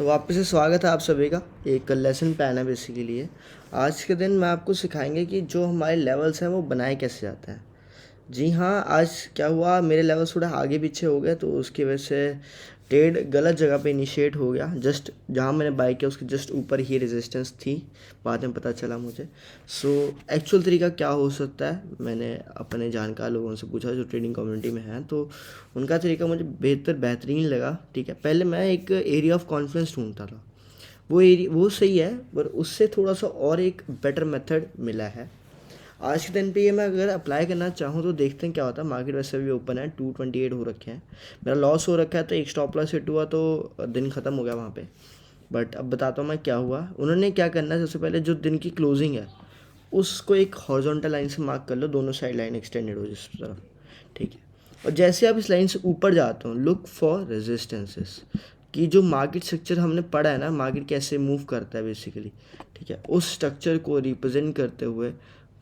तो वापस से स्वागत है आप सभी का। एक लेसन प्लान है बेसिकली ये। आज के दिन मैं आपको सिखाएंगे कि जो हमारे लेवल्स हैं वो बनाए कैसे जाते हैं। जी हाँ, आज क्या हुआ, मेरे लेवल्स थोड़ा आगे पीछे हो गए तो उसकी वजह से ट्रेड गलत जगह पे इनिशिएट हो गया। जस्ट जहाँ मैंने बाई किया उसके जस्ट ऊपर ही रेजिस्टेंस थी, बाद में पता चला मुझे। सो एक्चुअल तरीका क्या हो सकता है, मैंने अपने जानकार लोगों से पूछा जो ट्रेडिंग कम्युनिटी में हैं, तो उनका तरीका मुझे बेहतरीन लगा। ठीक है, पहले मैं एक एरिया ऑफ कॉन्फिडेंस ढूंढता था, वो एरिया वो सही है, पर उससे थोड़ा सा और एक बेटर मेथड मिला है आज के दिन पे। ये मैं अगर अप्लाई करना चाहूँ तो देखते हैं क्या होता है। मार्केट वैसे भी ओपन है, 228 हो रखे हैं, मेरा लॉस हो रखा है, तो एक स्टॉप लॉस हिट हुआ तो दिन ख़त्म हो गया वहाँ पे। बट अब बताता हूँ मैं क्या हुआ। उन्होंने क्या करना है, सबसे पहले जो दिन की क्लोजिंग है उसको एक हॉरिजॉन्टल लाइन से मार्क कर लो, दोनों साइड लाइन एक्सटेंडेड हो जिस तरफ। ठीक है, और जैसे आप इस लाइन से ऊपर जाते हो, लुक फॉर रेजिस्टेंसेस, कि जो मार्केट स्ट्रक्चर हमने पढ़ा है ना, मार्केट कैसे मूव करता है बेसिकली, ठीक है, उस स्ट्रक्चर को रिप्रेजेंट करते हुए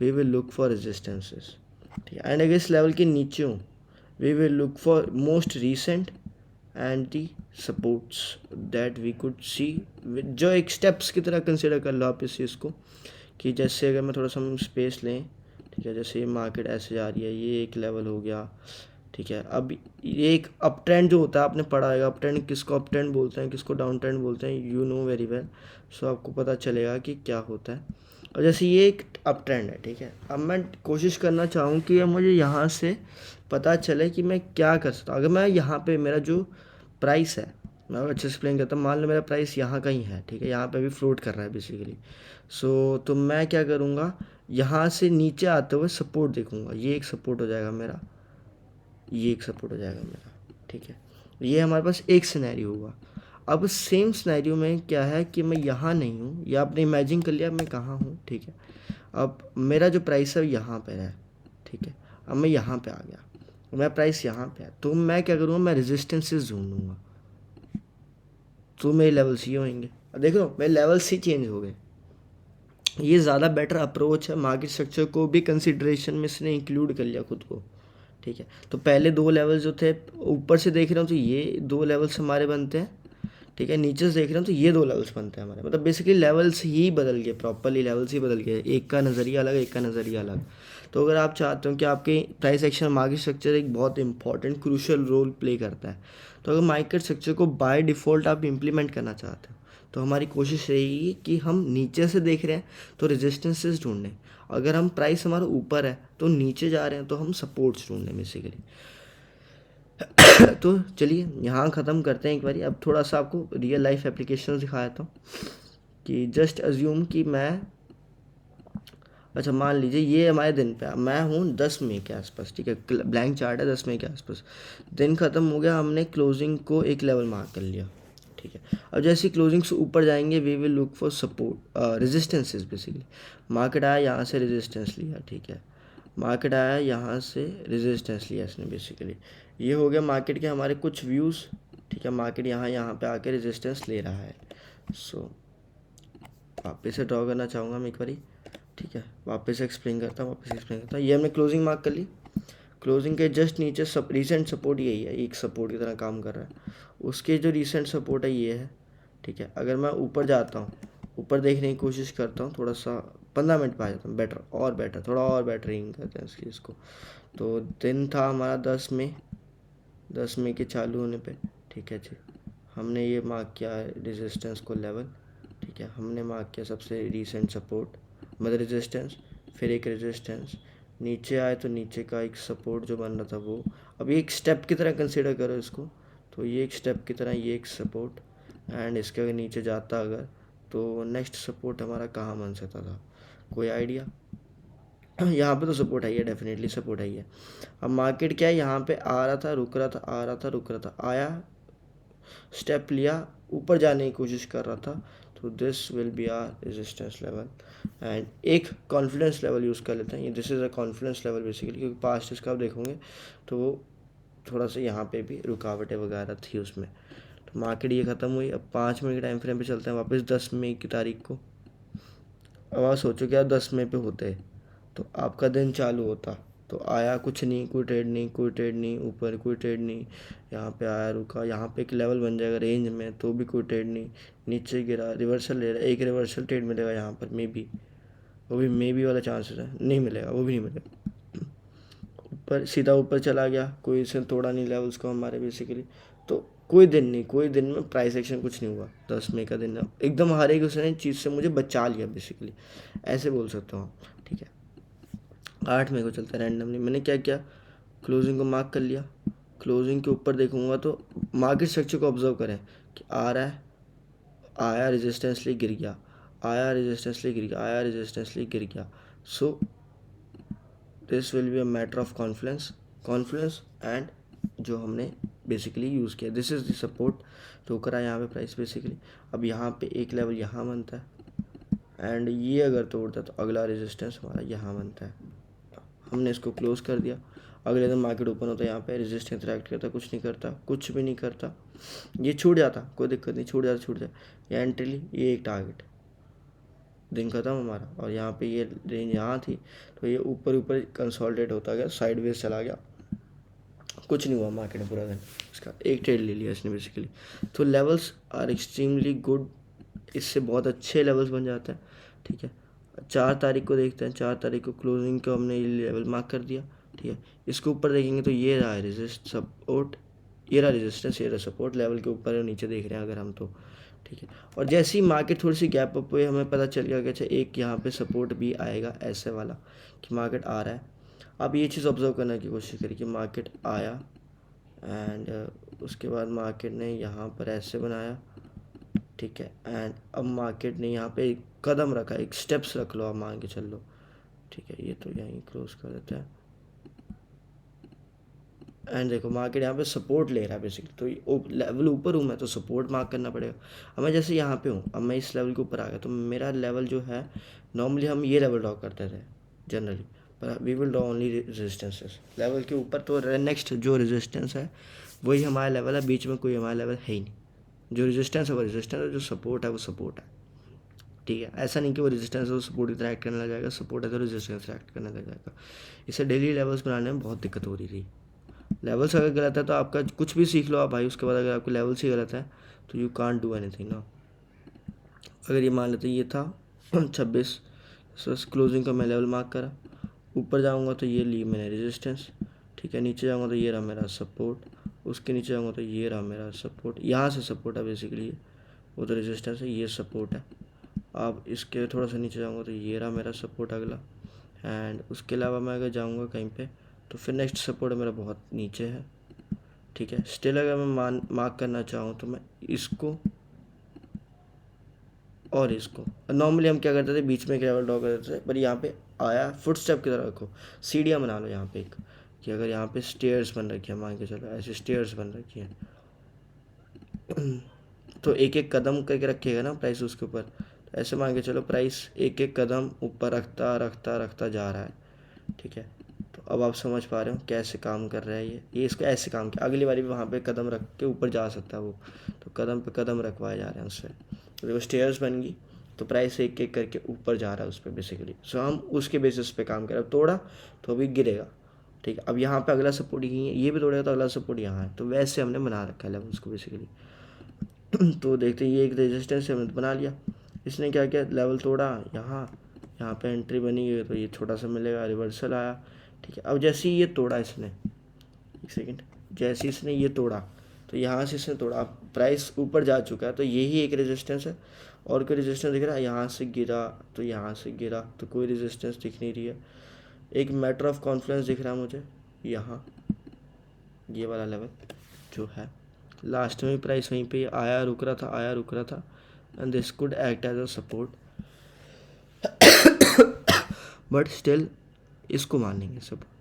we will look for resistances. ठीक है, एंड अगर इस लेवल के नीचे हूँ, we will look for most recent and the supports that we could see, जो एक स्टेप्स की तरह कंसिडर कर लो आप इस चीज़ को। कि जैसे अगर मैं थोड़ा सा स्पेस लें, ठीक है, जैसे ये मार्केट ऐसे जा रही है, ये एक लेवल हो गया। ठीक है, अब ये एक अप ट्रेंड जो होता है, आपने पढ़ा है अप ट्रेंड किसको अप ट्रेंड बोलते हैं, किसको डाउन ट्रेंड बोलते हैं, यू नो वेरी वेल। सो आपको पता चलेगा कि क्या होता है। और जैसे ये एक अप ट्रेंड है, ठीक है, अब मैं कोशिश करना चाहूँ कि अब मुझे यहाँ से पता चले कि मैं क्या कर सकता हूँ। अगर मैं यहाँ पे मेरा जो प्राइस है, मैं और अच्छे से एक्सप्लेन करता हूँ। मान लो मेरा प्राइस यहाँ का ही है, ठीक है, यहाँ पे भी फ्लोट कर रहा है बेसिकली। सो तो मैं क्या करूँगा, यहाँ से नीचे आते हुए सपोर्ट देखूँगा, ये एक सपोर्ट हो जाएगा मेरा, ये एक सपोर्ट हो जाएगा मेरा। ठीक है, ये हमारे पास एक सिनेरियो हुआ। अब सेम सिनेरियो में क्या है कि मैं यहाँ नहीं हूँ, या आपने इमेजिन कर लिया मैं कहाँ हूँ। ठीक है, अब मेरा जो प्राइस है यहाँ पर है, ठीक है, अब मैं यहाँ पे आ गया, मेरा प्राइस यहाँ पे है, तो मैं क्या करूँगा, मैं रेजिस्टेंसेस ढूंढूंगा, तो मेरे लेवल्स ये होंगे। अब देख लो मेरे लेवल्स ही चेंज हो गए। ये ज़्यादा बेटर अप्रोच है, मार्केट स्ट्रक्चर को भी कंसिडरेशन में इसने इंक्लूड कर लिया खुद को। ठीक है, तो पहले दो लेवल जो थे, ऊपर से देख रहा हूँ तो ये दो लेवल्स हमारे बनते हैं। ठीक है, नीचे से देख रहा हूँ तो ये दो लेवल्स बनते हैं हमारे, मतलब बेसिकली लेवल्स ही बदल गए, प्रॉपरली लेवल्स ही बदल गए, एक का नज़रिया अलग, एक का नज़रिया अलग। तो अगर आप चाहते हो कि आपके प्राइस एक्शन मार्केट स्ट्रक्चर एक बहुत इंपॉर्टेंट क्रूशियल रोल प्ले करता है, तो अगर मार्केट स्ट्रक्चर को बाय डिफ़ॉल्ट आप इम्प्लीमेंट करना चाहते हो, तो हमारी कोशिश रहेगी कि हम नीचे से देख रहे हैं तो रेजिस्टेंसेस ढूंढें, अगर हम प्राइस हमारा ऊपर है तो नीचे जा रहे हैं तो हम सपोर्ट्स ढूंढें बेसिकली। तो चलिए यहाँ ख़त्म करते हैं एक बारी। अब थोड़ा सा आपको रियल लाइफ एप्लीकेशन दिखाया था कि जस्ट अज्यूम कि मैं, अच्छा मान लीजिए ये हमारे दिन पे, मैं हूँ 10 मई के आसपास, ठीक है, ब्लैंक चार्ट है 10 मई के आसपास, दिन ख़त्म हो गया, हमने क्लोजिंग को एक लेवल मार्क कर लिया। ठीक है, अब जैसे क्लोजिंग से ऊपर जाएंगे we will look for support resistances basically. Market आया यहाँ से रेजिस्टेंस लिया, ठीक है, मार्केट आया यहाँ से रेजिस्टेंस लिया इसने बेसिकली। ये हो गया मार्केट के हमारे कुछ व्यूज़। ठीक है, मार्केट यहाँ पे आके रेजिस्टेंस ले रहा है। सो वापस से ड्रॉ करना चाहूँगा मैं एक बारी। ठीक है, वापस एक्सप्लेन करता हूँ। ये हमने क्लोजिंग मार्क कर ली, क्लोजिंग के जस्ट नीचे रीसेंट सपोर्ट यही है, एक सपोर्ट की तरह काम कर रहा है। उसके जो रीसेंट सपोर्ट है ये है। ठीक है, अगर मैं ऊपर जाता हूँ, ऊपर देखने की कोशिश करता हूँ, थोड़ा सा 15 मिनट पे आ जाता हूँ, बेटर और बेटर, थोड़ा और बेटरिंग करते हैं इस चीज़ को। तो दिन था हमारा 10 मई के चालू होने पे। ठीक है जी, हमने ये मार्क किया है रेजिस्टेंस को लेवल। ठीक है, हमने मार्क किया सबसे रीसेंट सपोर्ट मतलब रेजिस्टेंस, फिर एक रेजिस्टेंस, नीचे आए तो नीचे का एक सपोर्ट जो बन रहा था वो, अब एक स्टेप की तरह कंसिडर करो इसको, तो ये एक स्टेप की तरह ये एक सपोर्ट, एंड इसके अगर नीचे जाता अगर, तो नेक्स्ट सपोर्ट हमारा कहाँ बन सकता था, कोई आइडिया? यहाँ पे तो सपोर्ट है, डेफिनेटली सपोर्ट है। अब मार्केट क्या है, यहाँ पे आ रहा था रुक रहा था, आ रहा था रुक रहा था, आया स्टेप लिया, ऊपर जाने की कोशिश कर रहा था, तो this will be our resistance level. And एक कॉन्फिडेंस लेवल यूज़ कर लेते हैं, ये this is a confidence level basically, क्योंकि पास्ट इसका आप देखोगे तो वो थोड़ा सा यहाँ पे भी रुकावटें वगैरह थी उसमें। तो मार्केट ये ख़त्म हुई। अब 5 मिनट के टाइम फ्रेम पे चलते हैं वापस 10 मई की तारीख को। अब आप सोचो कि आप 10 मई पे होते तो आपका दिन चालू होता, तो आया कुछ नहीं, कोई ट्रेड नहीं, कोई ट्रेड नहीं, ऊपर कोई ट्रेड नहीं, यहाँ पे आया रुका, यहाँ पे एक लेवल बन जाएगा रेंज में तो भी कोई ट्रेड नहीं, नीचे गिरा, रिवर्सल ले रहा है, एक रिवर्सल ट्रेड मिलेगा यहाँ पर मे बी, वो भी मे बी वाला चांसेस है, नहीं मिलेगा, वो भी नहीं मिलेगा। ऊपर सीधा ऊपर चला गया, कोई इसने तोड़ा नहीं लेवल्स को हमारे बेसिकली। तो कोई दिन नहीं, कोई दिन में प्राइस एक्शन कुछ नहीं हुआ, 10 मई का दिन एकदम हर एक उसने चीज़ से मुझे बचा लिया बेसिकली, ऐसे बोल सकता हूँ। ठीक है, 8 मई को चलता है रैंडमली, मैंने क्या किया, क्लोजिंग को मार्क कर लिया, क्लोजिंग के ऊपर देखूंगा तो मार्केट स्ट्रक्चर को ऑब्जर्व करें कि आ रहा है, आया रेजिस्टेंस ले गिर गया, आया रेजिस्टेंस ले गिर गया, आया रेजिस्टेंस ले गिर गया। So this will be a matter of Confluence and जो हमने बेसिकली यूज़ किया, दिस इज़ द सपोर्ट जो करा यहाँ पे प्राइस बेसिकली। अब यहाँ पे एक लेवल यहाँ बनता है एंड ये अगर तोड़ता है तो अगला रेजिस्टेंस हमारा यहाँ बनता है। हमने इसको क्लोज कर दिया, अगले दिन मार्केट ओपन होता है, यहाँ पे रेजिस्टेंस इंटरैक्ट करता, कुछ नहीं करता, कुछ भी नहीं करता, ये छूट जाता, कोई दिक्कत नहीं, छूट जाए, ये एंट्री ली, ये एक टारगेट, दिन खत्म हमारा। और यहाँ पे ये रेंज यहाँ थी तो ये ऊपर ऊपर कंसोलिडेट होता गया, साइडवेज चला गया, कुछ नहीं हुआ मार्केट में पूरा दिन, इसका एक ट्रेड ले लिया इसने बेसिकली। तो लेवल्स आर एक्सट्रीमली गुड, इससे बहुत अच्छे लेवल्स बन जाते हैं। ठीक है, 4 तारीख को देखते हैं, 4 तारीख को क्लोजिंग को हमने ये लेवल मार्क कर दिया। ठीक है, इसके ऊपर देखेंगे तो ये रहा रेजिस्ट सपोर्ट, ये रहा रेजिस्टेंस, ये रहा सपोर्ट, लेवल के ऊपर और नीचे देख रहे हैं अगर हम तो। ठीक है, और जैसे ही मार्केट थोड़ी सी गैप अप हुई हमें पता चल गया कि अच्छा एक यहाँ पे सपोर्ट भी आएगा ऐसे वाला, कि मार्केट आ रहा है। अब ये चीज़ ऑब्जर्व करने की कोशिश करिए कि मार्केट आया एंड उसके बाद मार्केट ने यहाँ पर ऐसे बनाया। ठीक है, एंड अब मार्केट ने यहाँ पे एक कदम रखा, एक स्टेप्स रख लो, आप मान के चल लो। ठीक है, ये तो यहीं क्लोज कर देते हैं एंड देखो मार्केट यहाँ पे सपोर्ट ले रहा है बेसिकली, तो लेवल ऊपर हूँ मैं तो सपोर्ट मार्क करना पड़ेगा। अब मैं जैसे यहाँ पे हूँ, अब मैं इस लेवल के ऊपर आ गया तो मेरा लेवल जो है, नॉर्मली हम ये लेवल ड्रॉ करते थे जनरली, पर we will draw only resistances level के ऊपर। तो नेक्स्ट जो रेजिस्टेंस है वही हमारा लेवल है, बीच में कोई हमारा लेवल है ही नहीं। जो रेजिस्टेंस है वो रेजिस्टेंस है, जो सपोर्ट है वो सपोर्ट है। ठीक है, ऐसा नहीं कि वो रेजिस्टेंस है वो सपोर्ट इंटरैक्ट करने लग जाएगा, सपोर्ट है तो रेजिस्टेंस इंटरैक्ट करने लग जाएगा। इससे डेली लेवल्स बनाने में बहुत दिक्कत हो रही थी। लेवल्स अगर गलत है तो आपका कुछ भी सीख लो आप भाई, उसके बाद अगर आपके लेवल्स ही गलत है तो यू कांट डू एनीथिंग ना। अगर ये मान लेते ये था 26, क्लोजिंग का मैं लेवल मार्क करा, ऊपर जाऊंगा तो ये ली मैंने रेजिस्टेंस। ठीक है, नीचे जाऊंगा तो ये रहा मेरा सपोर्ट, उसके नीचे जाऊंगा तो ये रहा मेरा सपोर्ट, यहाँ से सपोर्ट है बेसिकली, वो तो रेजिस्टेंस है, ये सपोर्ट है। अब इसके थोड़ा सा नीचे जाऊंगा तो ये रहा मेरा सपोर्ट अगला, एंड उसके अलावा मैं अगर जाऊंगा कहीं पे तो फिर नेक्स्ट सपोर्ट मेरा बहुत नीचे है। ठीक है, स्टिल अगर मैं मार्क करना चाहूँ तो मैं इसको और इसको, नॉर्मली हम क्या करते थे बीच में एक लेवल ड्रॉ करते थे, पर यहाँ पे आया फुट स्टेप की तरह रखो, सीढ़ियाँ बना लो यहाँ पे एक, कि अगर यहाँ पे स्टेयर्स बन रखी है, मान के चलो ऐसे स्टेयर्स बन रखी है तो एक एक कदम करके रखिएगा ना प्राइस उसके ऊपर, तो ऐसे मान के चलो प्राइस एक एक कदम ऊपर रखता रखता रखता जा रहा है। ठीक है, तो अब आप समझ पा रहे हो कैसे काम कर रहा है ये इसको ऐसे काम किया, अगली बारी भी वहाँ पे कदम रख के ऊपर जा सकता है वो, तो कदम पे कदम रखवाए जा रहे हैं उससे, तो देखो स्टेयर्स बन गई तो प्राइस एक एक करके ऊपर जा रहा है उस पर बेसिकली। सो हम उसके बेसिस पे काम करें, अब तोड़ा तो अभी गिरेगा। ठीक है, अब यहाँ पे अगला सपोर्ट यही है, ये भी तोड़ेगा तो अगला सपोर्ट यहाँ है, तो वैसे हमने बना रखा है लेवल्स को बेसिकली। तो देखते हैं, ये एक रेजिस्टेंस हमने बना लिया, इसने क्या किया लेवल तोड़ा, यहाँ पे एंट्री बनी है तो ये छोटा सा मिलेगा, रिवर्सल आया। ठीक है, अब जैसे ही ये तोड़ा इसने, एक सेकेंड, जैसे इसने ये तोड़ा तो यहाँ से इसने तोड़ा, प्राइस ऊपर जा चुका है तो यही एक रेजिस्टेंस है, और कोई रेजिस्टेंस दिख रहा है, यहाँ से गिरा तो यहाँ से गिरा तो कोई रेजिस्टेंस दिख नहीं रही है। एक मैटर ऑफ कॉन्फ्लुएंस दिख रहा है मुझे यहाँ, ये वाला लेवल जो है लास्ट में प्राइस वहीं पे आया रुक रहा था and this could act as a support, but still इसको मानेंगे सपोर्ट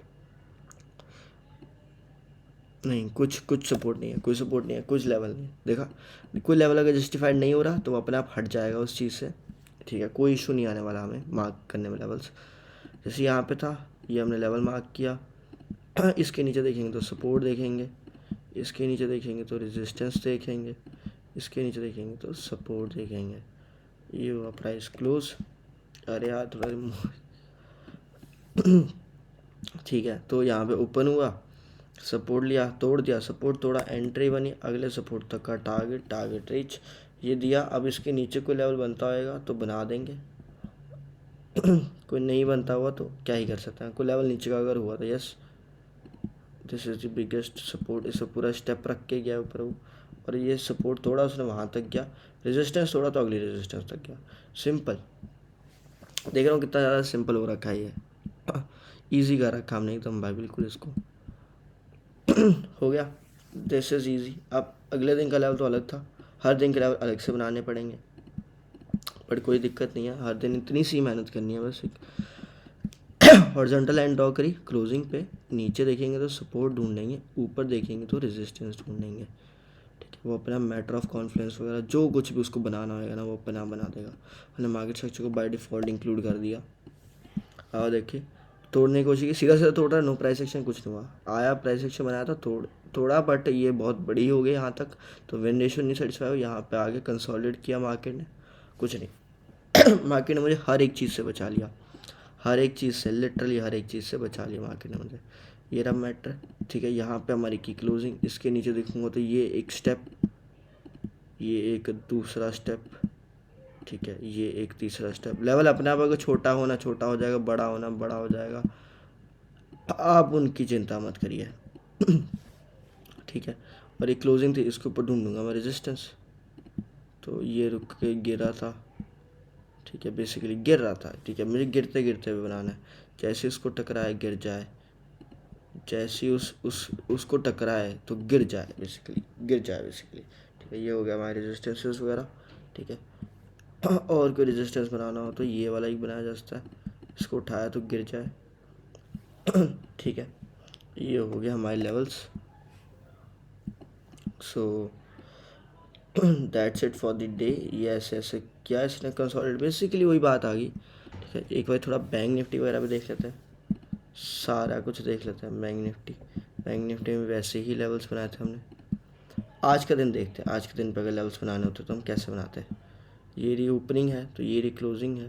नहीं, कुछ सपोर्ट नहीं है, कोई सपोर्ट नहीं है, कुछ लेवल नहीं है। देखा, कोई लेवल अगर जस्टिफाइड नहीं हो रहा तो वो अपने आप हट जाएगा उस चीज़ से। ठीक है, कोई इशू नहीं आने वाला हमें मार्क करने में लेवल्स। जैसे यहाँ पे था, ये हमने लेवल मार्क किया, इसके नीचे देखेंगे तो सपोर्ट देखेंगे, इसके नीचे देखेंगे तो रेजिस्टेंस देखेंगे, इसके नीचे देखेंगे तो सपोर्ट देखेंगे। ये हुआ प्राइस क्लोज। अरे यार थोड़ा ठीक है, तो यहाँ पे ओपन हुआ, सपोर्ट लिया, तोड़ दिया, सपोर्ट तोड़ा, एंट्री बनी, अगले सपोर्ट तक का टारगेट, टारगेट रीच, ये दिया। अब इसके नीचे कोई लेवल बनता होएगा तो बना देंगे कोई नहीं बनता हुआ तो क्या ही कर सकते हैं। कोई लेवल नीचे का अगर हुआ तो yes this is the biggest support, इसे पूरा स्टेप रख के गया ऊपर वो, और ये सपोर्ट तोड़ा उसने वहाँ तक गया, रेजिस्टेंस तोड़ा तो अगली रेजिस्टेंस तक गया। सिंपल, देख रहा हूँ कितना ज़्यादा सिंपल हो रखा है ये ईजी कर रखा हमने एकदम भाई, बिल्कुल इसको हो गया, दिस इज़ ईजी। अब अगले दिन का लेवल तो अलग था, हर दिन के लेवल अलग से बनाने पड़ेंगे, बट कोई दिक्कत नहीं है, हर दिन इतनी सी मेहनत करनी है बस। एक हॉरिजॉन्टल लाइन ड्रॉ करी क्लोजिंग पे, नीचे देखेंगे तो सपोर्ट ढूंढेंगे, ऊपर देखेंगे तो रेजिस्टेंस ढूंढेंगे। ठीक है, वो अपना मैटर ऑफ कॉन्फिडेंस वगैरह जो कुछ भी उसको बनाना होगा ना वो अपना बना देगा। हमने मार्केट स्ट्रक्चर को बाय डिफ़ॉल्ट इंक्लूड कर दिया। और देखिए तोड़ने की कोशिश की, सीधा सीधा तोड़ रहा है, नो प्राइस एक्शन, कुछ नहीं हुआ। आया प्राइस एक्शन बनाया था, थोड़ा बट ये बहुत बड़ी हो गई यहाँ तक, तो विन रेशियो नहीं सेटिस्फाई हो, यहाँ पे आगे कंसोलिडेट किया मार्केट ने, कुछ नहीं मार्केट ने मुझे हर एक चीज़ से बचा लिया, हर एक चीज़ से, लिटरली हर एक चीज़ से बचा लिया मार्केट ने मुझे। ये रहा मैटर। ठीक है, यहाँ पे हमारी की क्लोजिंग, इसके नीचे देखूंगा तो ये एक स्टेप, ये एक दूसरा स्टेप, ठीक है, ये एक तीसरा स्टेप। लेवल अपने आप अगर छोटा होना छोटा हो जाएगा, बड़ा होना बड़ा हो जाएगा, आप उनकी चिंता मत करिए ठीक है, और एक क्लोजिंग थी, इसके ऊपर ढूंढूंगा मैं रेजिस्टेंस, तो ये रुक के गिरा था। ठीक है, बेसिकली गिर रहा था। ठीक है, मुझे गिरते गिरते हुए बनाना है, जैसे इसको टकराए गिर जाए, जैसे उसको टकराए तो गिर जाए, बेसिकली गिर जाए बेसिकली। ठीक है, ये हो गया हमारे रेजिस्टेंसेस वगैरह। ठीक है, और कोई रेजिस्टेंस बनाना हो तो ये वाला ही बनाया जा सकता है, इसको उठाया तो गिर जाए ठीक है, ये हो गया हमारे levels. So that's it for the day. ये ऐसे ऐसे क्या इसने कंसोलिडेट, बेसिकली वही बात आ गई। ठीक है, एक बार थोड़ा बैंक निफ्टी वगैरह भी देख लेते हैं, सारा कुछ देख लेते हैं। बैंक निफ्टी में वैसे ही लेवल्स बनाए थे हमने। आज का दिन देखते हैं, आज के दिन पर अगर लेवल्स बनाने होते तो हम कैसे बनाते हैं। ये रही ओपनिंग है तो ये रही क्लोजिंग है,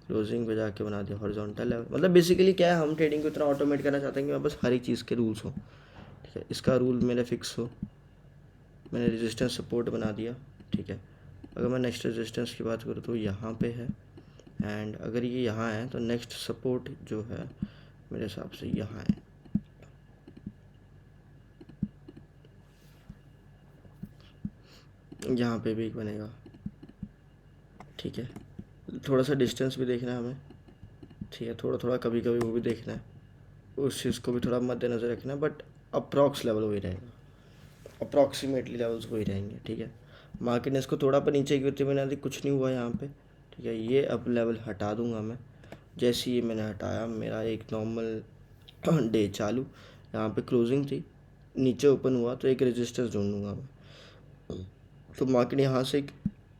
क्लोजिंग पे जाके बना दिया हॉरिजॉन्टल लेवल। मतलब बेसिकली क्या है, हम ट्रेडिंग को इतना ऑटोमेट करना चाहते हैं कि बस हर एक चीज़ के रूल्स हो। ठीक है, इसका रूल मेरा फिक्स हो, मैंने रेजिस्टेंस सपोर्ट बना दिया। ठीक है, अगर मैं नेक्स्ट रेजिस्टेंस की बात करूँ तो यहाँ पे है, एंड अगर ये यहाँ है तो नेक्स्ट सपोर्ट जो है मेरे हिसाब से यहाँ है। यहाँ पे भी एक बनेगा। ठीक है, थोड़ा सा डिस्टेंस भी देखना है हमें। ठीक है, थोड़ा थोड़ा कभी कभी वो भी देखना है, उस चीज़ को भी थोड़ा मद्देनज़र रखना है, बट अप्रॉक्स लेवल वही रहेगा, अप्रॉक्सीमेटली लेवल्स वही रहेंगे। ठीक है, मार्केट ने इसको थोड़ा पर नीचे की होती बना दी, कुछ नहीं हुआ यहाँ पे। ठीक है, ये अब लेवल हटा दूंगा मैं, जैसे ये मैंने हटाया मेरा एक नॉर्मल डे चालू, यहाँ पे क्लोजिंग थी, नीचे ओपन हुआ तो एक रेजिस्टेंस ढूंढूंगा मैं, तो मार्केट यहाँ से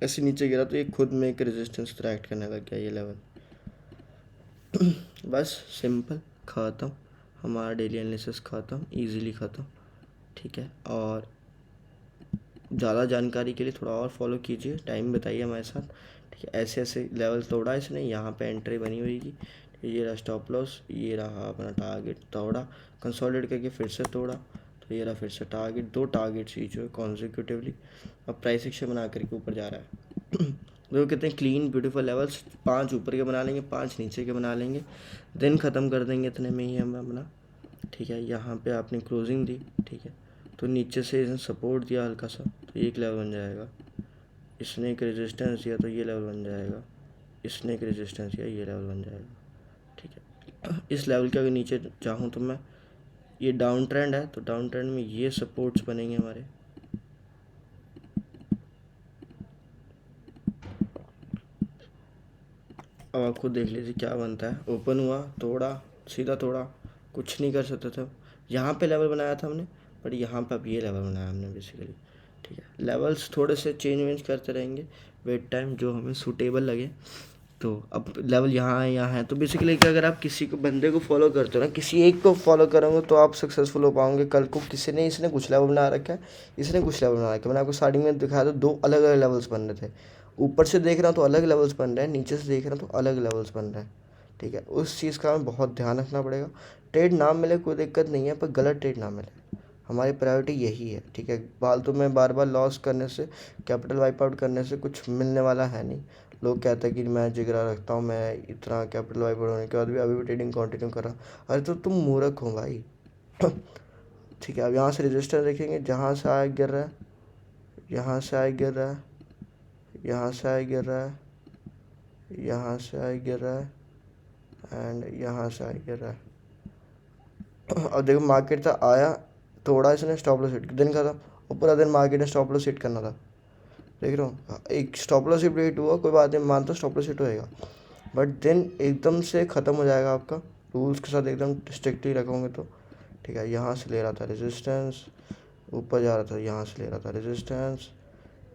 ऐसे नीचे गिरा तो ये खुद में एक रेजिस्टेंस एक्ट करने लग गया ये लेवल बस सिंपल, ख़त्म हमारा डेली एनालिसिस, ख़त्म, इजीली ख़त्म। ठीक है, और ज़्यादा जानकारी के लिए थोड़ा और फॉलो कीजिए, टाइम बताइए हमारे साथ। ठीक है, ऐसे ऐसे लेवल तोड़ा इसने, यहाँ पे एंट्री बनी हुई थी, ये रहा स्टॉप लॉस, ये रहा अपना टारगेट, तोड़ा, कंसोलिडेट करके फिर से तोड़ा, तो ये रहा फिर से टारगेट, 2 टारगेट्स ईच हुए कॉन्जिक्यूटिवली। अब प्राइस एक्शन बना करके ऊपर जा रहा है देखो कितने क्लीन ब्यूटीफुल लेवल्स, 5 ऊपर के बना लेंगे, 5 नीचे के बना लेंगे, दिन ख़त्म कर देंगे इतने में ही हम अपना। ठीक है, यहाँ पे आपने क्लोजिंग दी। ठीक है, तो नीचे से इसने सपोर्ट दिया हल्का सा, तो एक लेवल बन जाएगा, इसने एक रेजिस्टेंस दिया तो ये लेवल बन जाएगा, इसने एक रेजिस्टेंस दिया ये लेवल बन जाएगा। ठीक है, इस लेवल के अगर नीचे चाहूँ तो मैं, ये डाउन ट्रेंड है तो डाउन ट्रेंड में ये सपोर्ट्स बनेंगे हमारे, अब आप खुद देख लीजिए क्या बनता है। ओपन हुआ, तोड़ा, सीधा तोड़ा, कुछ नहीं कर सकते थे। यहाँ पे लेवल बनाया था हमने, बट यहाँ पे अब ये लेवल बनाया हमने बेसिकली। ठीक है, लेवल्स थोड़े से चेंज वेंज करते रहेंगे वेट टाइम, जो हमें सूटेबल लगे। तो अब लेवल यहाँ है तो बेसिकली कि अगर आप किसी को बंदे को फॉलो करते हो ना, किसी एक को फॉलो करोगे तो आप सक्सेसफुल हो पाओगे। कल को किसी ने, इसने कुछ लेवल बना रखा है, इसने कुछ लेवल बना रखा है, मैंने आपको स्टार्टिंग में दिखाया था 2 अलग अलग लेवल्स बन रहे थे। ऊपर से देख रहा हूँ तो अलग लेवल्स बन रहे हैं, नीचे से देख रहा हूँ तो अलग लेवल्स बन रहे हैं। ठीक है, उस चीज़ का हमें बहुत ध्यान रखना पड़ेगा। ट्रेड ना मिले कोई दिक्कत नहीं है, पर गलत ट्रेड ना मिले, हमारी प्रायोरिटी यही है। ठीक है, फालतू में बार बार लॉस करने से, कैपिटल वाइप आउट करने से कुछ मिलने वाला है नहीं। लोग कहते हैं कि मैं जिगरा रखता हूँ, मैं इतना कैपिटल वाइप आउट होने के बाद भी अभी भी ट्रेडिंग कंटिन्यू कर रहा। अरे तो तुम मूर्ख हो भाई। ठीक है, अब यहाँ से रजिस्टर देखेंगे, जहाँ से आया गिर रहा है, यहाँ से आया गिर रहा है, यहाँ से आया गिर रहा है, यहाँ से आया गिर रहा है, एंड यहाँ से आया गिर रहा है। अब देखो मार्केट था, आया थोड़ा, इसने स्टॉप लॉस हिट, दिन का था, और पूरा दिन मार्केट ने स्टॉप लॉस हिट करना था। देख रहे हो, एक स्टॉप लॉस हिट हुआ, कोई बात नहीं, मानता स्टॉप लॉस हिट होएगा, बट दिन एकदम से ख़त्म हो जाएगा आपका, रूल्स के साथ एकदम स्ट्रिक्टली रखोगे तो। ठीक है, यहाँ से ले रहा था रेजिस्टेंस, ऊपर जा रहा था, यहाँ से ले रहा था रेजिस्टेंस,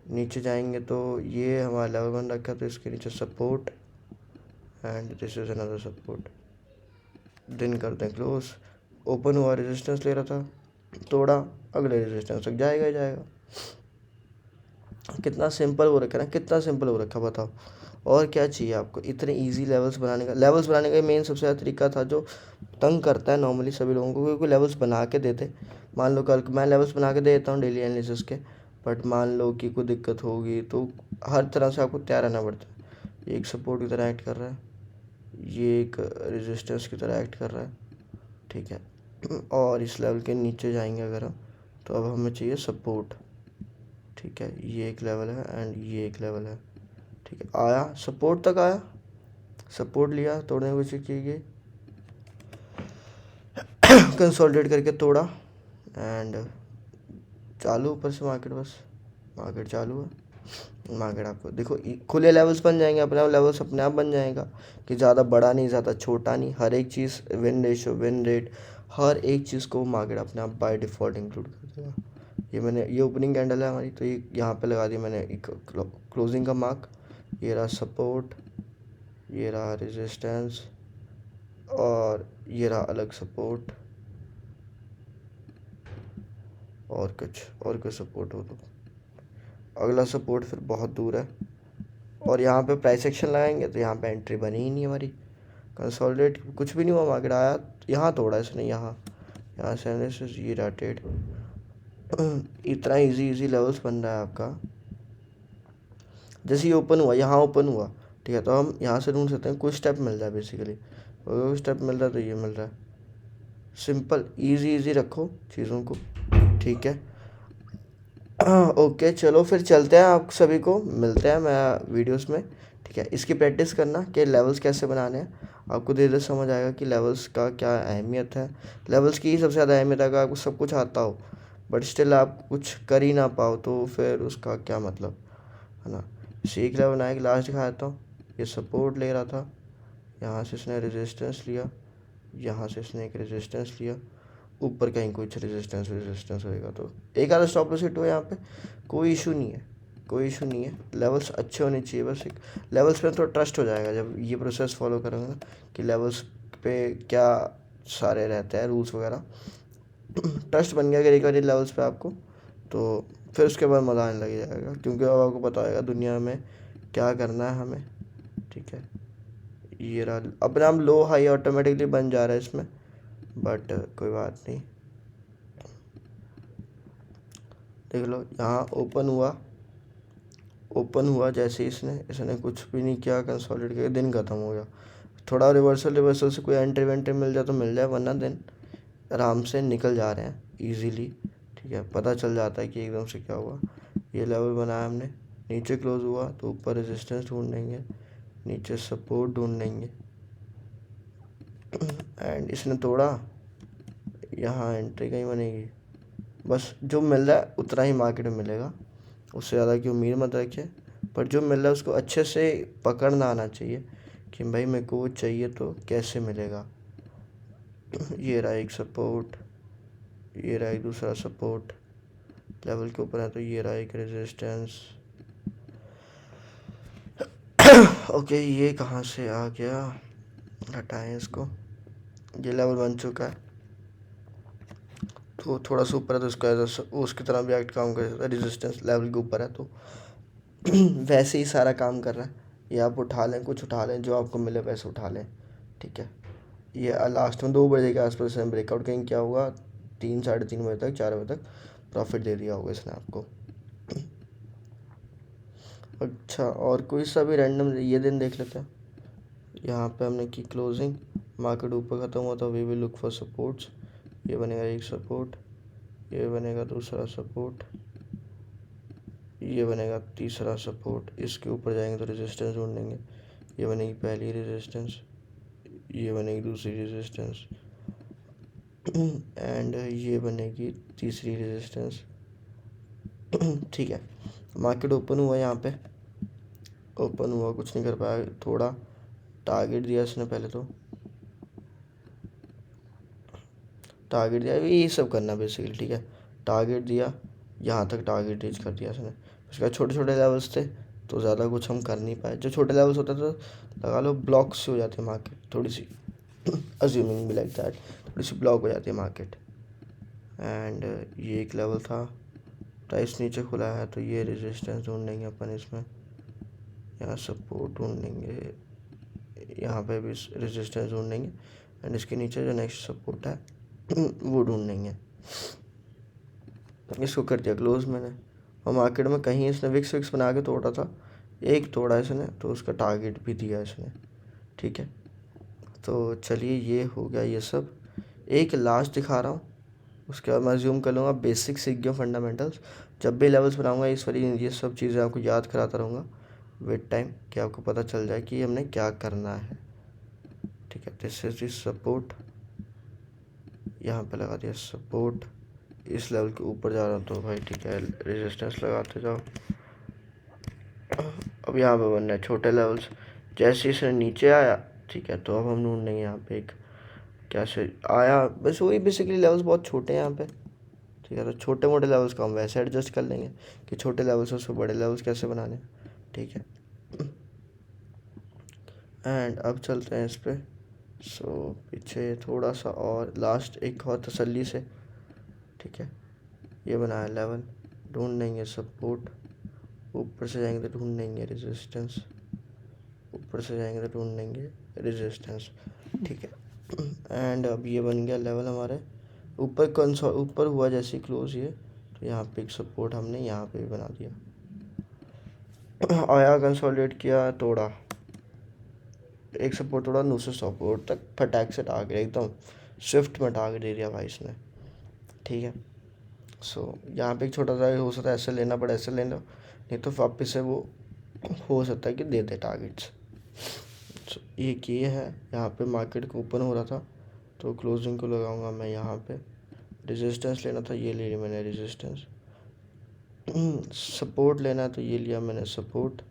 नीचे जाएंगे तो ये हमारा लेवल बन रखा, तो इसके नीचे support, and this is another support. दिन करते हैं क्लोज, ओपन हुआ, रेजिस्टेंस ले रहा था, तोड़ा, अगले रेजिस्टेंस तक जाएगा ही जाएगा। कितना सिंपल हो रखा है ना, कितना सिंपल हो रखा, बताओ और क्या चाहिए आपको। इतने इजी लेवल्स बनाने का, लेवल्स बनाने का मेन सबसे ज़्यादा तरीका था जो तंग करता है नॉर्मली सभी लोगों को, क्योंकि लेवल्स बना के देते। मान लो कल मैं लेवल्स बना के दे देता हूँ डेली एनालिसिस के, बट मान लो कि कोई दिक्कत होगी तो हर तरह से आपको तैयार रहना पड़ता है। ये एक सपोर्ट की तरह एक्ट कर रहा है, ये एक रेजिस्टेंस की तरह एक्ट कर रहा है। ठीक है, और इस लेवल के नीचे जाएंगे अगर हम, तो अब हमें चाहिए सपोर्ट। ठीक है, ये एक लेवल है एंड ये एक लेवल है। ठीक है, आया सपोर्ट तक आया, सपोर्ट लिया, तोड़ने की कोशिश की गई, कंसोलिडेट करके तोड़ा, एंड चालू ऊपर से मार्केट, बस मार्केट चालू है। मार्केट आपको देखो खुले लेवल्स बन जाएंगे, अपने आप लेवल्स अपने आप बन जाएगा कि ज़्यादा बड़ा नहीं, ज़्यादा छोटा नहीं, हर एक चीज़, विन रेशो, विन रेट, हर एक चीज़ को मार्केट अपने आप बाय डिफ़ॉल्ट इंक्लूड कर देगा। ये ओपनिंग कैंडल है हमारी, तो ये यहाँ पे लगा दी मैंने एक क्लोजिंग का मार्क। ये रहा सपोर्ट, ये रहा रेजिस्टेंस, और ये रहा अलग सपोर्ट, और कुछ सपोर्ट हो तो अगला सपोर्ट फिर बहुत दूर है। और यहाँ पे प्राइस एक्शन लगाएंगे तो यहाँ पे एंट्री बनी ही नहीं हमारी, कंसोलिडेट कुछ भी नहीं हुआ, मार्केट आया यहाँ तोड़ा इसने, यहाँ से एनालिसिस, ये रहा ट्रेड। इतना इजी लेवल्स बन रहा है आपका। जैसे ये ओपन हुआ, यहाँ ओपन हुआ, ठीक है, तो हम यहाँ से ढूंढ सकते हैं कुछ स्टेप मिल रहा है बेसिकली, अगर स्टेप मिल रहा है तो ये मिल रहा है। सिंपल इजी रखो चीज़ों को। ठीक है, ओके चलो फिर चलते हैं, आप सभी को मिलते हैं मैं वीडियोस में। ठीक है, इसकी प्रैक्टिस करना कि लेवल्स कैसे बनाने हैं, आपको धीरे धीरे समझ आएगा कि लेवल्स का क्या अहमियत है। लेवल्स की ही सबसे ज़्यादा अहमियत है, अगर आपको सब कुछ आता हो बट स्टिल आप कुछ कर ही ना पाओ तो फिर उसका क्या मतलब, है ना। सीख लेवल बनाया कि लास्ट दिखा देता हूँ, ये सपोर्ट ले रहा था, यहाँ से इसने रेजिस्टेंस लिया, यहाँ से इसने एक रेजिस्टेंस लिया, ऊपर कहीं कुछ रेजिस्टेंस होएगा तो एक आधा स्टॉप लॉस हिट हो, यहाँ पे कोई इशू नहीं है, कोई इशू नहीं है। लेवल्स अच्छे होने चाहिए, बस एक लेवल्स पे थोड़ा ट्रस्ट हो जाएगा जब ये प्रोसेस फॉलो करोगे ना, कि लेवल्स पे क्या सारे रहते हैं रूल्स वगैरह। ट्रस्ट बन गया अगर एक बार लेवल्स पे आपको, तो फिर उसके बाद मज़ा आने लग जाएगा, क्योंकि अब आपको पता होगा दुनिया में क्या करना है हमें। ठीक है, ये रहा अपने आप लो हाई ऑटोमेटिकली बन जा रहा है इसमें, बट कोई बात नहीं। देख लो यहाँ ओपन हुआ जैसे इसने कुछ भी नहीं किया, कंसोलिडेट करके दिन ख़त्म हो गया। थोड़ा रिवर्सल से कोई एंट्री वेंट्री मिल जाए तो मिल जाए, वरना दिन आराम से निकल जा रहे हैं इजीली। ठीक है, पता चल जाता है कि एकदम से क्या हुआ। ये लेवल बनाया हमने, नीचे क्लोज हुआ तो ऊपर रेजिस्टेंस ढूंढ लेंगे, नीचे सपोर्ट ढूंढ लेंगे, एंड इसने तोड़ा, यहाँ एंट्री कहीं बनेगी। बस जो मिल रहा है उतना ही मार्केट में मिलेगा, उससे ज़्यादा की उम्मीद मत रखिए, पर जो मिल रहा है उसको अच्छे से पकड़ना आना चाहिए कि भाई मेरे को वो चाहिए तो कैसे मिलेगा। ये रहा एक सपोर्ट, ये रहा एक दूसरा सपोर्ट, लेवल के ऊपर है तो ये रहा एक रेजिस्टेंस। ओके, ये कहाँ से आ गया, हटाएं इसको, ये लेवल बन चुका है, तो थोड़ा सा ऊपर है तो इसका उसकी तरह भी एक्ट काम कर सकता है, रेजिस्टेंस लेवल के ऊपर है तो वैसे ही सारा काम कर रहा है। ये आप उठा लें, कुछ उठा लें, जो आपको मिले वैसे उठा लें, ठीक है। ये लास्ट में 2 बजे के आसपास इसने ब्रेकआउट कहीं क्या होगा, 3 साढ़े 3 बजे तक 4 बजे तक प्रॉफिट दे दिया होगा इसने आपको। अच्छा, और कोई सा भी रैंडम ये दिन देख लेते हैं। यहाँ पे हमने की क्लोजिंग, मार्केट ऊपर ख़त्म हुआ था, we will look for supports. ये बनेगा एक सपोर्ट, ये बनेगा दूसरा सपोर्ट, ये बनेगा तीसरा सपोर्ट, इसके ऊपर जाएंगे तो रेजिस्टेंस ढूंढेंगे। ये बनेगी पहली रेजिस्टेंस, ये बनेगी दूसरी रेजिस्टेंस एंड ये बनेगी तीसरी रेजिस्टेंस। ठीक है, मार्केट ओपन हुआ, यहाँ पे ओपन हुआ, कुछ नहीं कर पाया, थोड़ा टारगेट दिया इसने, पहले तो टारगेट दिया, ये सब करना बेसिकली। ठीक है, टारगेट दिया, यहाँ तक टारगेट रीच कर दिया इसने। उसके बाद छोटे छोटे लेवल्स थे तो ज़्यादा कुछ हम कर नहीं पाए। जो छोटे लेवल्स होते तो लगा लो ब्लॉक से हो जाती है मार्केट थोड़ी सी, अज्यूमिंग भी लाइक दैट, थोड़ी सी ब्लॉक हो जाती है मार्केट। एंड ये एक लेवल था, प्राइस नीचे खुला है तो ये रेजिस्टेंस ढूंढेंगे अपन इसमें, यहाँ सपोर्ट ढूंढेंगे, यहाँ पे भी रेजिस्टेंस ढूंढेंगे एंड इसके नीचे जो नेक्स्ट सपोर्ट है वो ढूंढेंगे। इसको कर दिया क्लोज मैंने, और मार्केट में कहीं इसने विक्स विक्स बना के तोड़ा था, एक तोड़ा इसने तो उसका टारगेट भी दिया इसने। ठीक है, तो चलिए ये हो गया ये सब। एक लास्ट दिखा रहा हूँ, उसके बाद मैं ज्यूम कर लूँगा, बेसिक सीख गया फंडामेंटल्स। जब भी लेवल्स बनाऊँगा इस वाली ये सब चीज़ें आपको याद कराता रहूँगा विद टाइम, कि आपको पता चल जाए कि हमने क्या करना है। ठीक है, दिस इज दिस सपोर्ट, यहाँ पे लगा दिया सपोर्ट, इस लेवल के ऊपर जा रहा हूँ तो भाई ठीक है रेजिस्टेंस लगाते जाओ। अब यहाँ पे बनना है छोटे लेवल्स, जैसे इसे नीचे आया ठीक है, तो अब हम ढूंढेंगे यहाँ पे एक कैसे आया, बस वही बेसिकली लेवल्स बहुत छोटे हैं यहाँ पे। ठीक है, तो छोटे मोटे लेवल्स को हम वैसे एडजस्ट कर लेंगे कि छोटे लेवल्स से बड़े लेवल्स कैसे बनाने। ठीक है, एंड अब चलते हैं इस पर। सो पीछे थोड़ा सा और लास्ट एक और तसल्ली से। ठीक है, ये बनाया लेवल, ढूंढेंगे सपोर्ट, ऊपर से जाएंगे तो ढूंढेंगे रेजिस्टेंस, ऊपर से जाएंगे तो ढूंढेंगे रेजिस्टेंस। ठीक है, एंड अब ये बन गया लेवल हमारे ऊपर हुआ जैसे क्लोज ये, तो यहाँ पे एक सपोर्ट हमने यहाँ पे भी बना दिया। आया, कंसोलिडेट किया, तोड़ा, एक सपोर्ट तोड़ा, दूसरे सपोर्ट तक फटाक से टारगेट एकदम स्विफ्ट में टारगेट दे दिया भाई इसने। ठीक है, सो यहाँ पे एक छोटा सा हो सकता है ऐसे लेना पड़े, ऐसे ले लो, नहीं तो वापस से वो हो सकता है कि दे दे टारगेट्स। सो एक ये है, यहाँ पे मार्केट को ओपन हो रहा था तो क्लोजिंग को लगाऊंगा मैं यहाँ पे, रेजिस्टेंस लेना था ये ले लिया मैंने रेजिस्टेंस, सपोर्ट लेना है तो ये लिया मैंने सपोर्ट,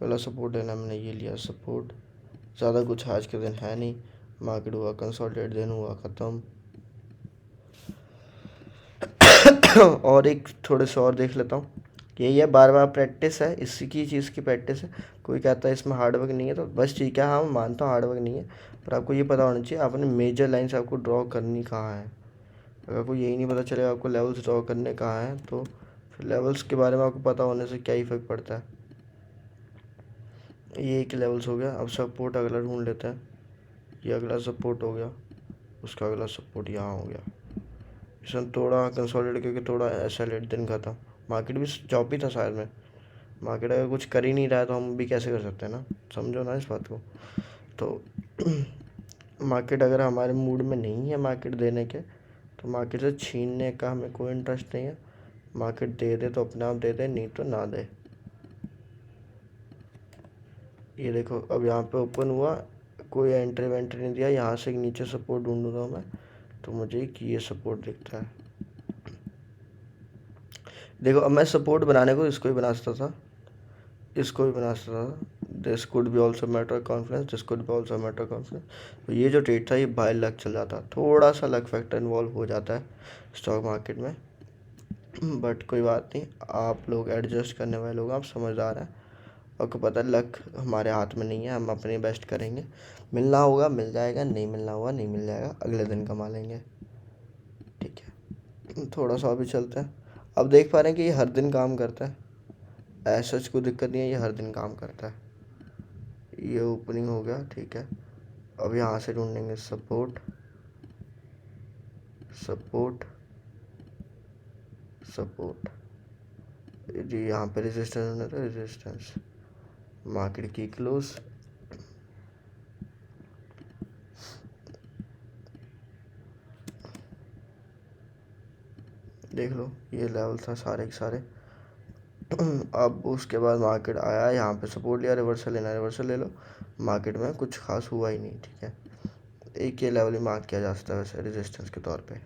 पहला सपोर्ट लेना मैंने ये लिया सपोर्ट। ज़्यादा कुछ आज के दिन है नहीं, मार्केट हुआ कंसोलिडेट, दिन हुआ ख़त्म। और एक थोड़े से और देख लेता हूँ, यही है, बार बार प्रैक्टिस है, इसी की चीज़ की प्रैक्टिस है। कोई कहता है इसमें हार्डवर्क नहीं है तो बस ठीक है, हाँ मैं मानता हूँ हार्डवर्क नहीं है, पर आपको ये पता होना चाहिए आपने मेजर लाइन्स आपको ड्रॉ करनी कहाँ है। अगर आपको यही नहीं पता चलेगा आपको लेवल्स ड्रॉ करने कहाँ हैं, तो फिर लेवल्स के बारे में आपको पता होने से क्या इफेक्ट पड़ता है। ये एक लेवल्स हो गया, अब सपोर्ट अगला ढूंढ लेते हैं। ये अगला सपोर्ट हो गया, उसका अगला सपोर्ट यहाँ हो गया, इसने तोड़ा कंसोलिडेट करके थोड़ा ऐसा लेट दिन का था, मार्केट भी जॉब भी था शायद में, मार्केट अगर कुछ कर ही नहीं रहा है तो हम भी कैसे कर सकते हैं ना, समझो ना इस बात को। तो मार्केट अगर हमारे मूड में नहीं है मार्केट देने के, तो मार्केट से छीनने का हमें कोई इंटरेस्ट नहीं है। मार्केट दे दे तो अपने आप दे दे, नहीं तो ना दे। ये देखो अब यहाँ पे ओपन हुआ, कोई एंट्री वेंट्री नहीं दिया, यहाँ से एक नीचे सपोर्ट ढूंढ रहा हूँ मैं, तो मुझे एक ये सपोर्ट दिखता है। देखो अब मैं सपोर्ट बनाने को इसको भी बना सकता था, इसको भी बना सकता था, this could be also matter confidence, this could be also matter confidence. तो ये जो ट्रेड था ये बाय लक चल जाता, थोड़ा सा लक फैक्टर इन्वॉल्व हो जाता है स्टॉक मार्केट में, बट कोई बात नहीं, आप लोग एडजस्ट करने वाले लोग, आप समझदार हैं, आपको पता है लक हमारे हाथ में नहीं है, हम अपने बेस्ट करेंगे, मिलना होगा मिल जाएगा, नहीं मिलना होगा नहीं मिल जाएगा, अगले दिन कमा लेंगे। ठीक है, थोड़ा सा अभी चलते हैं। अब देख पा रहे हैं कि ये हर दिन काम करता है, ऐसा कोई दिक्कत नहीं है, ये हर दिन काम करता है। ये ओपनिंग हो गया, ठीक है, अब यहाँ से ढूंढेंगे सपोर्ट, सपोर्ट, सपोर्ट जी, यहाँ पे रेजिस्टेंस होना था, रेजिस्टेंस, मार्केट की क्लोज, देख लो ये लेवल था सारे के सारे। अब उसके बाद मार्केट आया, यहाँ पे सपोर्ट लिया, रिवर्सल लेना रिवर्सल ले लो, मार्केट में कुछ खास हुआ ही नहीं। ठीक है, एक ये लेवल ही मार्क किया जा सकता है वैसे रेजिस्टेंस के तौर पे।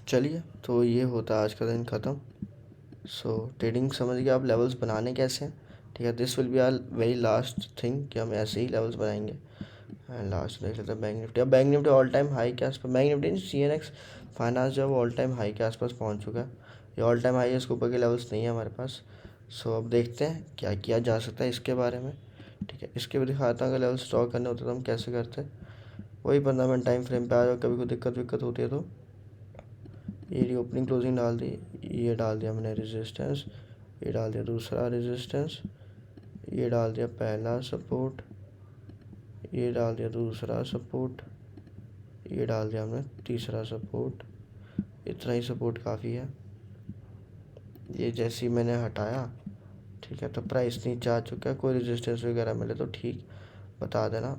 चलिए, तो ये होता है आज का दिन ख़त्म। सो ट्रेडिंग समझ गए आप लेवल्स बनाने कैसे हैं। ठीक है, this will be our very last thing कि हम ऐसे ही लेवल्स बनाएंगे। एंड लास्ट देख लेते हैं बैंक निफ्टी। अब bank Nifty all time high के आसपास, बैंक निफ्टी CNX फाइनेंस जो है वो ऑल टाइम हाई के आसपास पहुंच चुका है। ये ऑल टाइम हाई है, इसके ऊपर के लेवल्स नहीं है हमारे पास। सो अब देखते हैं क्या किया जा सकता है इसके बारे में। ठीक है, इसके भी दिखाता हूँ, अगर लेवल स्टॉक करने होते तो हम कैसे करते हैं। वही 15 मिनट टाइम फ्रेम पे आ जाओ, कभी कोई दिक्कत होती है तो ये ओपनिंग क्लोजिंग डाल दी, ये डाल दिया मैंने रेजिस्टेंस, ये डाल दिया दूसरा रेजिस्टेंस, ये डाल दिया पहला सपोर्ट, ये डाल दिया दूसरा सपोर्ट, ये डाल दिया हमने तीसरा सपोर्ट। इतना ही सपोर्ट काफ़ी है। ये जैसे ही मैंने हटाया, ठीक है, तो प्राइस नीचे आ चुका है। कोई रेजिस्टेंस वगैरह मिले तो ठीक बता देना।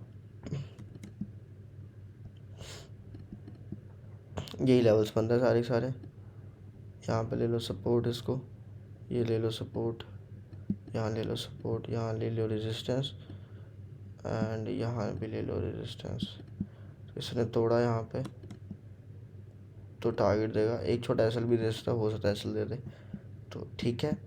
यही लेवल्स बनते हैं सारे सारे। यहाँ पे ले लो सपोर्ट, इसको ये ले लो सपोर्ट, यहाँ ले लो सपोर्ट, यहाँ ले लो रेजिस्टेंस, एंड यहाँ भी ले लो रेजिस्टेंस। इसने तोड़ा यहाँ पे तो टारगेट देगा, एक छोटा एसएल भी दे सकता, हो सकता है एसएल दे दे। तो ठीक है,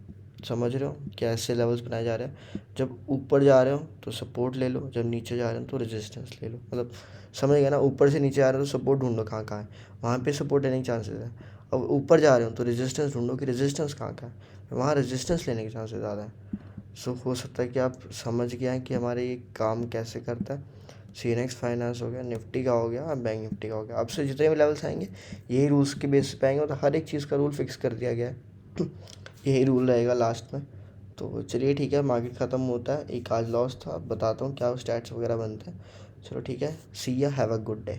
समझ रहे हो कैसे लेवल्स बनाए जा रहे हैं। जब ऊपर जा रहे हो तो सपोर्ट ले लो, जब नीचे जा रहे हो तो रेजिस्टेंस ले लो। मतलब समझ गए ना, ऊपर से नीचे आ रहे हो तो सपोर्ट ढूंढो कहाँ कहाँ है, वहाँ पे सपोर्ट लेने के चांसेस है। अब ऊपर जा रहे हो तो रेजिस्टेंस ढूंढो कि रेजिस्टेंस कहाँ कहाँ है, वहाँ रेजिस्टेंस लेने के चांसेस ज़्यादा है। सो हो सकता है कि आप समझ गए हैं कि हमारे ये काम कैसे करता है। CNX फाइनेंस हो गया, निफ्टी का हो गया, बैंक निफ्टी का हो गया। अब से जितने भी लेवल्स आएंगे यही रूल्स के बेस पे आएंगे, मतलब हर एक चीज़ का रूल फिक्स कर दिया गया है। यही रूल रहेगा लास्ट में। तो चलिए ठीक है, मार्केट ख़त्म होता है, एक आज लॉस था। अब बताता हूँ क्या स्टैट्स वगैरह बनते हैं। चलो ठीक है, सी या, हैव अ गुड डे।